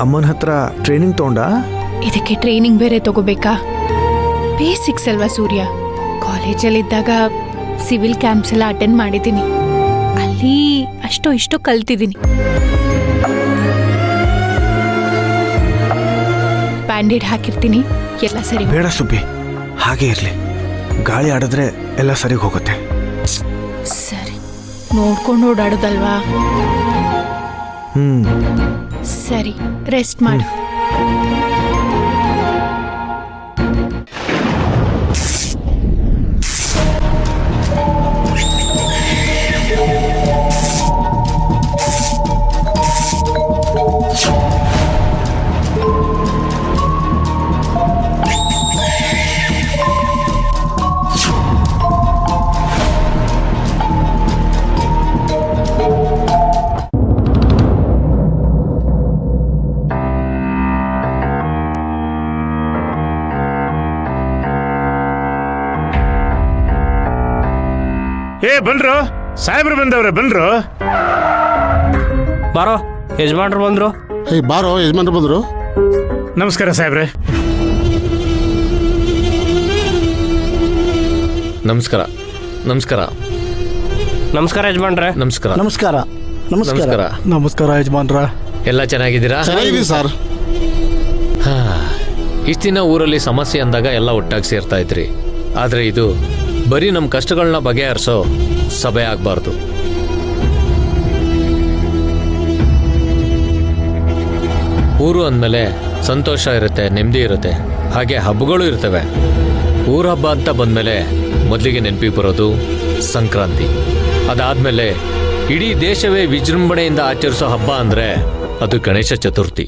ಅಮ್ಮನ ಹತ್ರ ಟ್ರೈನಿಂಗ್ ತಗೊಂಡ? ಇದಕ್ಕೆ ಟ್ರೈನಿಂಗ್ ಬೇರೆ ತಗೋಬೇಕಾ? ಬೇಸಿಕ್ಸ್ ಅಲ್ವಾ ಸೂರ್ಯ. ಕಾಲೇಜಲ್ಲಿದ್ದಾಗ ಸಿವಿಲ್ ಕ್ಯಾಂಪ್ಸ್ ಎಲ್ಲ ಅಟೆಂಡ್ ಮಾಡಿದ್ದೀನಿ. ಅಲ್ಲಿ ಅಷ್ಟೋ ಇಷ್ಟೋ ಕಲ್ತಿದ್ದೀನಿ. ಬ್ಯಾಂಡೇಡ್ ಹಾಕಿರ್ತೀನಿ, ಎಲ್ಲ ಸರಿ. ಬೇಡ ಸುಬ್ಬಿ, ಹಾಗೆ ಇರ್ಲಿ. ಗಾಳಿ ಆಡಿದ್ರೆ ಎಲ್ಲ ಸರಿಗೆ ಹೋಗುತ್ತೆ. ಸರಿ, ನೋಡ್ಕೊಂಡು ಓಡಾಡೋದಲ್ವಾ? ಸರಿ, ರೆಸ್ಟ್ ಮಾಡು. ಏ ಬನ್ರು, ಸಾಹೇಬ್ರು ಬಂದವ್ರೆ, ಬನ್ರು. ಬಾರೋ, ಯಜಮಾನ್ರು ಬಂದ್ರು. ಬಾರೋ, ಯಜಮಾನ್ರು ಬಂದ್ರು. ನಮಸ್ಕಾರ ಸಾಹೇಬ್ರೆ. ನಮಸ್ಕಾರ. ನಮಸ್ಕಾರ. ನಮಸ್ಕಾರ ಯಜಮಾನ್ರೆ. ನಮಸ್ಕಾರ. ನಮಸ್ಕಾರ. ನಮಸ್ಕಾರ. ನಮಸ್ಕಾರ ಯಜಮಾನ್ರ. ಎಲ್ಲ ಚೆನ್ನಾಗಿದ್ದೀರಾ? ಚೆನ್ನಾಗಿದ್ದೀವಿ ಸರ್. ಇಷ್ಟು ದಿನ ಊರಲ್ಲಿ ಸಮಸ್ಯೆ ಅಂದಾಗ ಎಲ್ಲ ಒಟ್ಟಾಗಿ ಸೇರ್ತಾ ಇದ್ರಿ. ಆದ್ರೆ ಇದು ಬರೀ ನಮ್ಮ ಕಷ್ಟಗಳನ್ನ ಬಗೆಹರಿಸೋ ಸಭೆ ಆಗಬಾರ್ದು. ಊರು ಅಂದಮೇಲೆ ಸಂತೋಷ ಇರುತ್ತೆ, ನೆಮ್ಮದಿ ಇರುತ್ತೆ, ಹಾಗೆ ಹಬ್ಬಗಳು ಇರ್ತವೆ. ಊರ ಹಬ್ಬ ಅಂತ ಬಂದಮೇಲೆ ಮೊದಲಿಗೆ ನೆನಪಿಗೆ ಬರೋದು ಸಂಕ್ರಾಂತಿ. ಅದಾದ್ಮೇಲೆ ಇಡೀ ದೇಶವೇ ವಿಜೃಂಭಣೆಯಿಂದ ಆಚರಿಸೋ ಹಬ್ಬ ಅಂದರೆ ಅದು ಗಣೇಶ ಚತುರ್ಥಿ.